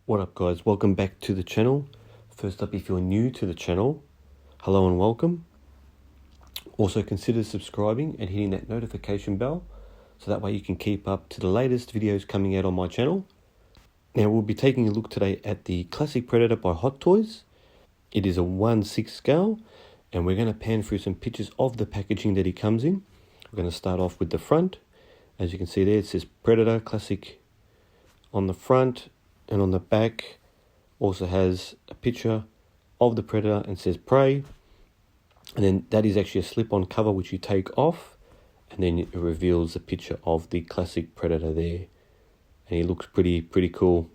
What up guys, welcome back to the channel. First up, if you're new to the channel, hello and welcome. Also consider subscribing and hitting that notification bell so that way you can keep up to the latest videos coming out on my channel. Now we'll be taking a look today at the Classic Predator by Hot Toys. It is a 1/6 scale and we're going to pan through some pictures of the packaging that he comes in. We're going to start off with the front. As you can see there, it says Predator Classic on the front. And on the back also has a picture of the Predator and says Prey. And then that is actually a slip-on cover which you take off. And then it reveals a picture of the Classic Predator there. And he looks pretty cool.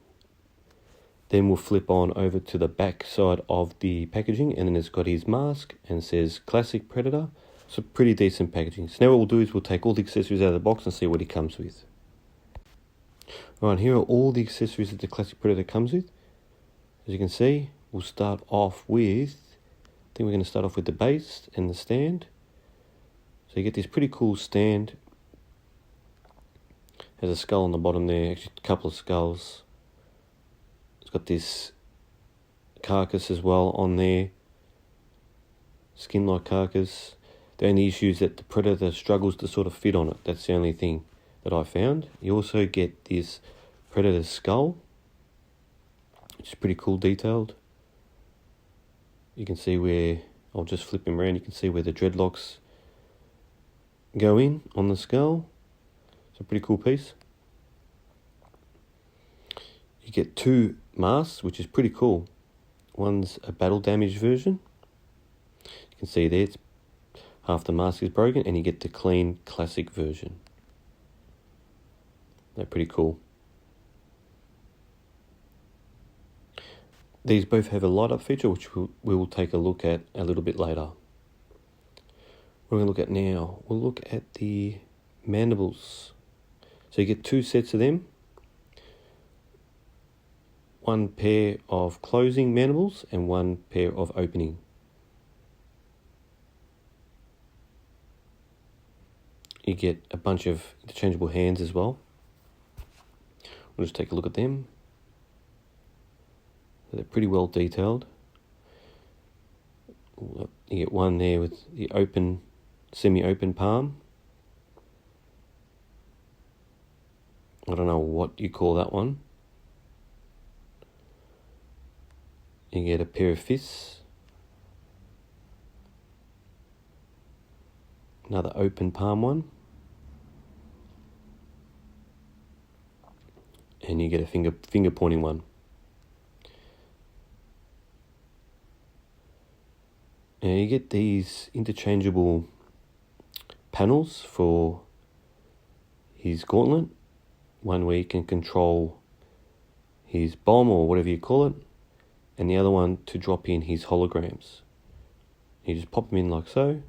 Then we'll flip on over to the back side of the packaging. And then it's got his mask and says Classic Predator. So pretty decent packaging. So now what we'll do is we'll take all the accessories out of the box and see what he comes with. Right, here are all the accessories that the Classic Predator comes with. As you can see, we'll start off with, I think we're going to start off with the base and the stand. So you get this pretty cool stand. Has a skull on the bottom there, actually a couple of skulls. It's got this carcass as well on there. Skin-like carcass. The only issue is that the Predator struggles to sort of fit on it. That's the only thing that I found. You also get this Predator skull, which is pretty cool detailed. You can see where, I'll just flip him around, you can see where the dreadlocks go in on the skull. It's a pretty cool piece. You get two masks, which is pretty cool. One's a battle damage version. You can see there, it's half the mask is broken, and you get the clean classic version. They're pretty cool. These both have a light up feature, which we will take a look at a little bit later. What we're going to look at now, we'll look at the mandibles. So you get two sets of them. One pair of closing mandibles and one pair of opening. You get a bunch of interchangeable hands as well. We'll just take a look at them. They're pretty well detailed. You get one there with the open, semi-open palm. I don't know what you call that one. You get a pair of fists. Another open palm one. And you get a finger pointing one. Now you get these interchangeable panels for his gauntlet. One where you can control his bomb or whatever you call it, and the other one to drop in his holograms. You just pop them in like so,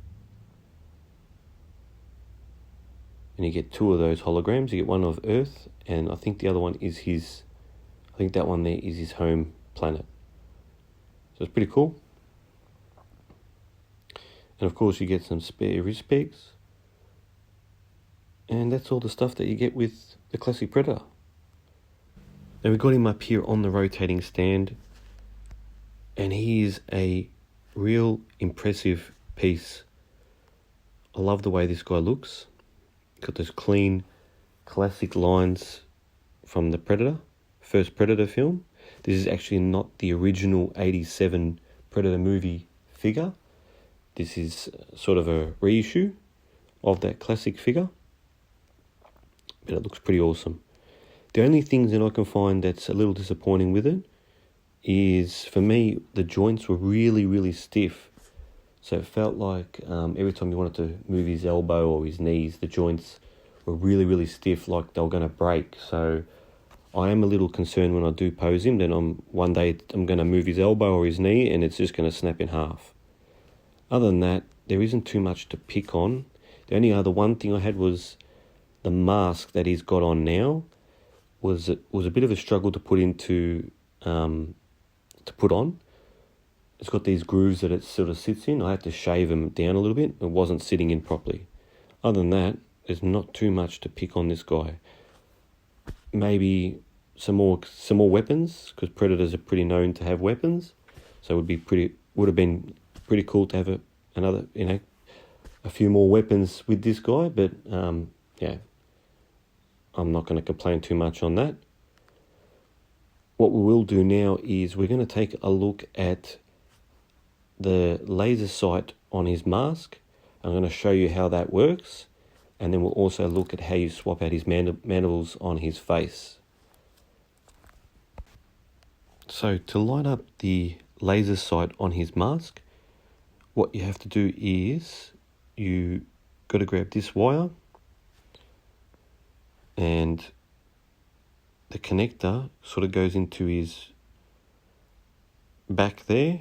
and you get two of those holograms. You get one of Earth, and I think the other one is his, I think that one there is his home planet. So it's pretty cool. And of course you get some spare wrist pegs. And that's all the stuff that you get with the Classic Predator. Now we've got him up here on the rotating stand. And he is a real impressive piece. I love the way this guy looks. Got those clean, classic lines from the Predator, first Predator film. This is actually not the original 87 Predator movie figure. This is sort of a reissue of that classic figure. But it looks pretty awesome. The only things that I can find that's a little disappointing with it is, for me, the joints were really stiff. So it felt like every time you wanted to move his elbow or his knees, the joints were really stiff, like they were going to break. So I am a little concerned when I do pose him that one day I'm going to move his elbow or his knee and it's just going to snap in half. Other than that, there isn't too much to pick on. The only other one thing I had was the mask that he's got on now was a bit of a struggle to put on. It's got these grooves that it sort of sits in. I had to shave them down a little bit. It wasn't sitting in properly. Other than that, there's not too much to pick on this guy. Maybe some more weapons, because Predators are pretty known to have weapons. So it would have been pretty cool to have a few more weapons with this guy. But yeah, I'm not going to complain too much on that. What we will do now is we're going to take a look at the laser sight on his mask. I'm going to show you how that works, and then we'll also look at how you swap out his mandibles on his face. So to light up the laser sight on his mask, what you have to do is you got to grab this wire, and the connector sort of goes into his back there,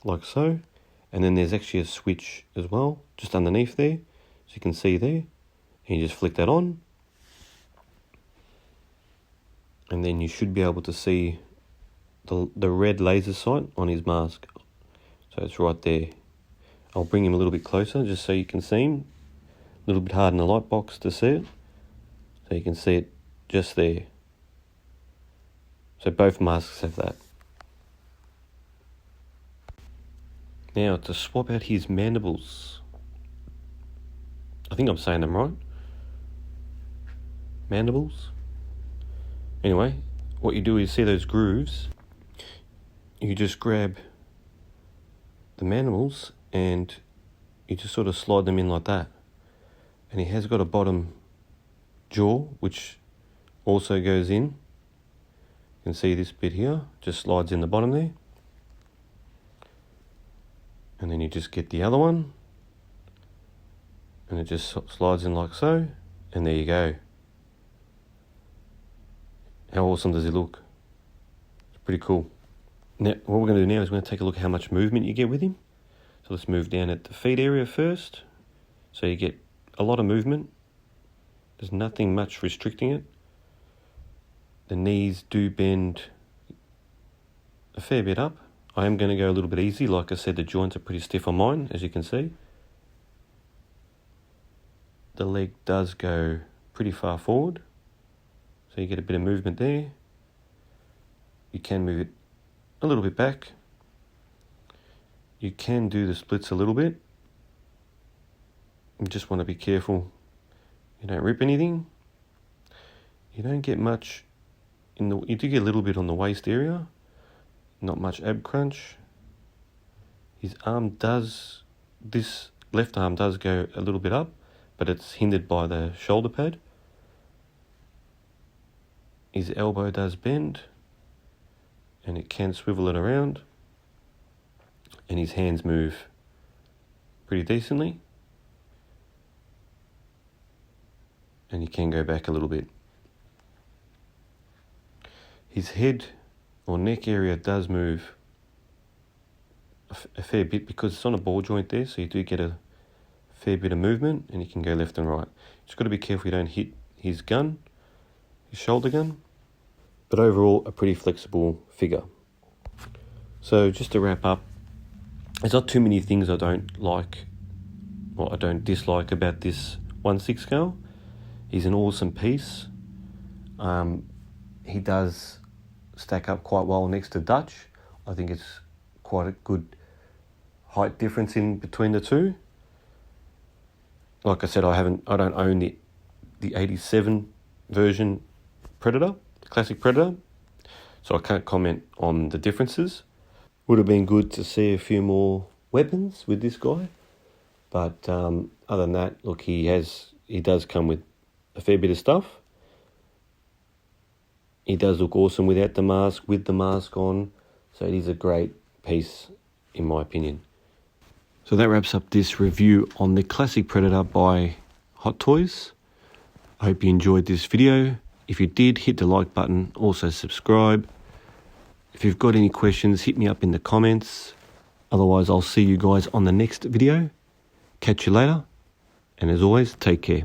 like so. And then there's actually a switch as well, just underneath there, so you can see there. And you just flick that on. And then you should be able to see the red laser sight on his mask. So it's right there. I'll bring him a little bit closer just so you can see him. A little bit hard in the light box to see it. So you can see it just there. So both masks have that. Now to swap out his mandibles. I think I'm saying them right. Mandibles. Anyway, what you do is see those grooves. You just grab the mandibles and you just sort of slide them in like that. And he has got a bottom jaw which also goes in. You can see this bit here, just slides in the bottom there. And then you just get the other one. And it just slides in like so. And there you go. How awesome does he look? It's pretty cool. Now, what we're going to do now is we're going to take a look at how much movement you get with him. So let's move down at the feet area first. So you get a lot of movement. There's nothing much restricting it. The knees do bend a fair bit up. I am going to go a little bit easy. Like I said, the joints are pretty stiff on mine, as you can see. The leg does go pretty far forward. So you get a bit of movement there. You can move it a little bit back. You can do the splits a little bit. You just want to be careful you don't rip anything. You don't get much you do get a little bit on the waist area. Not much ab crunch. His arm this left arm does go a little bit up, but it's hindered by the shoulder pad. His elbow does bend, and it can swivel it around, and his hands move pretty decently, and you can go back a little bit. His head or neck area does move a fair bit because it's on a ball joint there, so you do get a fair bit of movement, and you can go left and right. Just got to be careful you don't hit his gun, his shoulder gun, but overall a pretty flexible figure. So just to wrap up, there's not too many things I don't like or I don't dislike about this 1/6 scale. He's an awesome piece. He does stack up quite well next to Dutch. I think it's quite a good height difference in between the two. Like I said, I don't own the 87 version Predator, the classic Predator, so I can't comment on the differences. Would have been good to see a few more weapons with this guy, but other than that, look, he does come with a fair bit of stuff. He does look awesome without the mask, with the mask on, so it is a great piece in my opinion. So that wraps up this review on the classic Predator by Hot Toys. I hope you enjoyed this video. If you did, hit the like button, also subscribe. If you've got any questions, hit me up in the comments. Otherwise, I'll see you guys on the next video. Catch you later, and as always, take care.